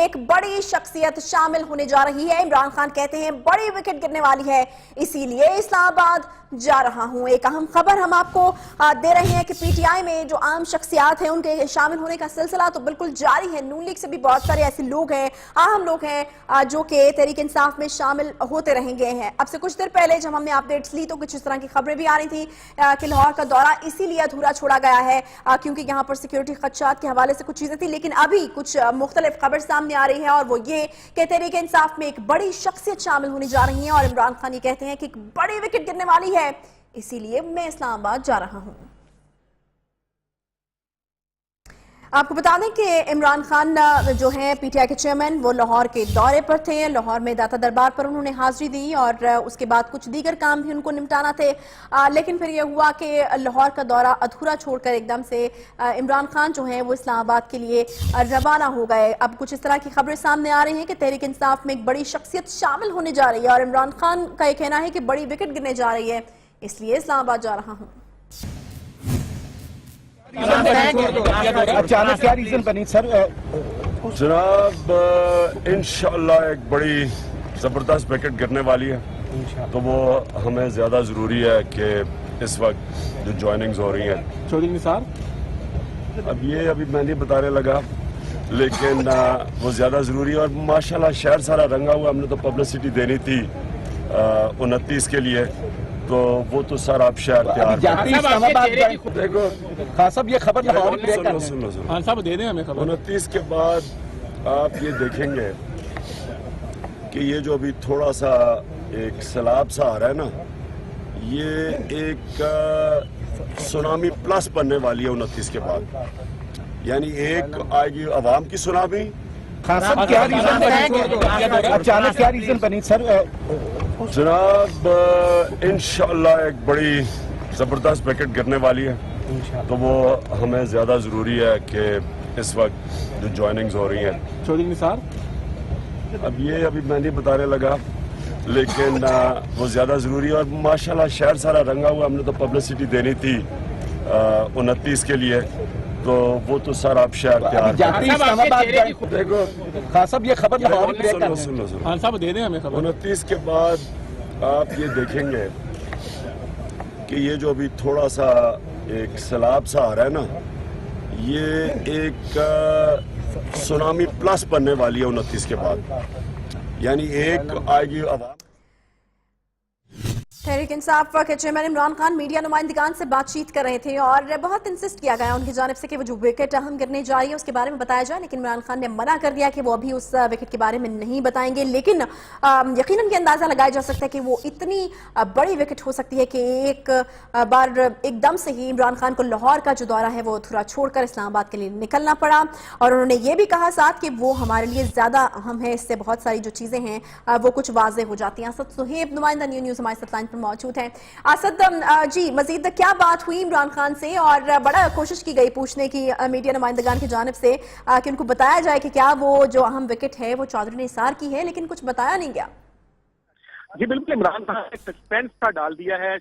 ایک بڑی شخصیت شامل ہونے جا رہی ہے۔ عمران خان کہتے ہیں بڑی وکٹ گرنے والی ہے، اسی لیے اسلام آباد جا رہا ہوں۔ ایک اہم خبر ہم آپ کو دے رہے ہیں کہ پی ٹی آئی میں جو عام شخصیات ہیں ان کے شامل ہونے کا سلسلہ تو بالکل جاری ہے۔ نون لیگ سے بھی بہت سارے ایسے لوگ ہیں، اہم لوگ ہیں جو کہ تحریک انصاف میں شامل ہوتے رہیں گے ہیں۔ اب سے کچھ دیر پہلے جب ہم نے اپڈیٹس لی تو کچھ اس طرح کی خبریں بھی آ رہی تھیں کہ لاہور کا دورہ اسی لیے ادھورا چھوڑا گیا ہے کیونکہ یہاں پر سیکیورٹی خدشات کے حوالے سے کچھ چیزیں تھیں، لیکن ابھی کچھ مختلف خبر سامنے آ رہی ہے اور وہ یہ کہ تحریک انصاف میں ایک بڑی شخصیت شامل ہونے جا رہی ہیں اور عمران خان یہ کہتے ہیں کہ ایک بڑی وکٹ گرنے والی ہے، اسی لیے میں اسلام آباد جا رہا ہوں۔ آپ کو بتا دیں کہ عمران خان جو ہیں پی ٹی آئی کے چیئرمین وہ لاہور کے دورے پر تھے۔ لاہور میں داتا دربار پر انہوں نے حاضری دی اور اس کے بعد کچھ دیگر کام بھی ان کو نمٹانا تھے، لیکن پھر یہ ہوا کہ لاہور کا دورہ ادھورا چھوڑ کر ایک دم سے عمران خان جو ہیں وہ اسلام آباد کے لیے روانہ ہو گئے۔ اب کچھ اس طرح کی خبریں سامنے آ رہی ہیں کہ تحریک انصاف میں ایک بڑی شخصیت شامل ہونے جا رہی ہے اور عمران خان کا یہ کہنا ہے کہ بڑی وکٹ گرنے جا رہی ہے، اس لیے اسلام آباد جا رہا ہوں۔ اچانک کیا ریزن بنی سر؟ جناب انشاءاللہ ایک بڑی زبردست وکٹ گرنے والی ہے، تو وہ ہمیں زیادہ ضروری ہے کہ اس وقت جو جوائننگز ہو رہی ہیں چودھری نثار اب یہ ابھی میں نہیں بتانے لگا، لیکن وہ زیادہ ضروری ہے اور ماشاءاللہ شہر سارا رنگا ہوا۔ ہم نے تو پبلسٹی دینی تھی 29 کے لیے، تو وہ تو سر آپ شہر تیار دیکھو خان صاحب یہ خبر لاہور خان صاحب دے دیں ہمیں 29 کے بعد آپ یہ دیکھیں گے کہ یہ جو ابھی تھوڑا سا ایک سیلاب سا آ رہا ہے نا، یہ ایک سونامی پلس بننے والی ہے 29 کے بعد، یعنی ایک آئے گی عوام کی سونامی۔ خان صاحب کیا ریزن بنی؟ اچانک کیا ریزن بنی سر؟ جناب انشاءاللہ ایک بڑی زبردست وکٹ گرنے والی ہے، تو وہ ہمیں زیادہ ضروری ہے کہ اس وقت جو جوائننگز ہو رہی ہیں چودھری نثار اب یہ ابھی میں نہیں بتانے لگا، لیکن وہ زیادہ ضروری ہے اور ماشاءاللہ شہر سارا رنگا ہوا۔ ہم نے تو پبلسٹی دینی تھی 29 کے لیے، تو وہ تو سر آپ شہر تیار دیکھو خان صاحب یہ خبر لاہور خان صاحب دے دیں ہمیں 29 کے بعد آپ یہ دیکھیں گے کہ یہ جو ابھی تھوڑا سا ایک سیلاب سا آ رہا ہے نا، یہ ایک سونامی پلس بننے والی ہے 29 کے بعد، یعنی ایک آئے گی عوام۔ تحریک انصاف کے چیئرمین عمران خان میڈیا نمائندگان سے بات چیت کر رہے تھے اور بہت انسسٹ کیا گیا ان کی جانب سے کہ وہ جو وکٹ اہم گرنے جا رہی ہے اس کے بارے میں بتایا جائے، لیکن عمران خان نے منع کر دیا کہ وہ ابھی اس وکٹ کے بارے میں نہیں بتائیں گے، لیکن یقیناً یہ اندازہ لگایا جا سکتا ہے کہ وہ اتنی بڑی وکٹ ہو سکتی ہے کہ ایک بار ایک دم سے ہی عمران خان کو لاہور کا جو دورہ ہے وہ تھوڑا چھوڑ کر اسلام آباد کے لیے نکلنا پڑا، اور انہوں نے یہ بھی کہا ساتھ کہ وہ ہمارے لیے زیادہ اہم ہے، اس سے بہت ساری جو چیزیں ہیں وہ کچھ واضح ہو جاتی ہیں۔ اسد صہیب نمائندہ نیوز ہمارے ساتھ لائن پر موجود ہیں۔ اسد جی، مزید کیا بات ہوئی عمران خان سے اور بڑا کوشش کی گئی پوچھنے کی میڈیا نمائندگان کی جانب سے کہ ان کو بتایا جائے کہ کیا وہ جو اہم وکٹ ہے وہ چودھری نثار کی ہے، لیکن کچھ بتایا نہیں گیا۔ جی بالکل، عمران خان نے سسپینس کا ڈال دیا ہے۔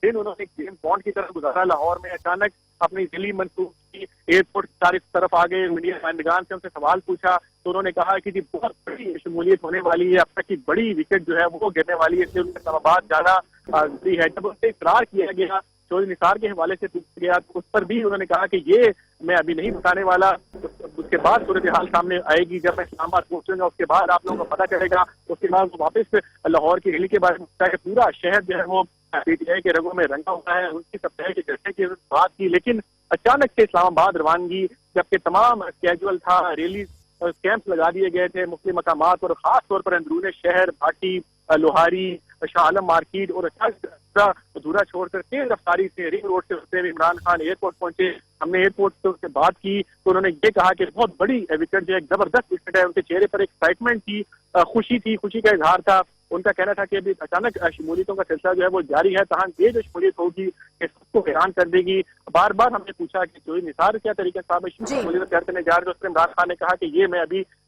دن انہوں نے جیمز بانڈ کی طرف گزارا لاہور میں، اچانک اپنی ذیلی منصوب کی ایئرپورٹ کی طرف آ گئے، میڈیا نمائندگان سے ان سے سوال پوچھا تو انہوں نے کہا کہ جی بہت بڑی شمولیت ہونے والی ہے، اب تک کی بڑی وکٹ جو ہے وہ گرنے والی ہے، اس لیے ان اسلام آباد جانا ضروری ہے۔ جب ان سے اقرار کیا گیا چودھری نثار کے حوالے سے پوچھا گیا تو اس پر بھی انہوں نے کہا کہ یہ میں ابھی نہیں بتانے والا، اس کے بعد صورتحال سامنے آئے گی، جب میں اسلام آباد پہنچوں گا اس کے بعد آپ لوگوں کو پتہ چلے گا۔ اس کے بعد واپس لاہور کی ریلی کے بارے میں پوچھا کہ پورا شہر جو ہے وہ پی ٹی آئی کے رنگوں میں رنگا ہوا ہے، ان کی سب کے جلسے کی بات کی، لیکن اچانک سے اسلام آباد روانگی، جبکہ تمام کیجول تھا، ریلی کیمپس لگا دیے گئے تھے مختلف مقامات اور خاص طور پر اندرون شہر بھاٹی، لوہاری، شاہ عالم مارکیٹ اور ادھورا چھوڑ کر تیز رفتاری سے رنگ روڈ سے ہوتے ہوئے عمران خان ایئرپورٹ پہنچے۔ ہم نے ایئرپورٹ سے بات کی تو انہوں نے یہ کہا کہ بہت بڑی وکٹ جو ہے، ایک زبردست وکٹ ہے، ان کے چہرے پر ایکسائٹمنٹ تھی، خوشی کا اظہار تھا۔ ان کا کہنا تھا کہ ابھی اچانک شمولیتوں کا سلسلہ جو ہے وہ جاری ہے، تاہم یہ جو شمولیت ہوگی کہ سب کو حیران کر دے گی۔ بار بار ہم نے پوچھا کہ چودھری نثار کیا طریقے سے شمولیت کرنے جا رہے ہیں، اس پر عمران خان نے کہا کہ یہ میں ابھی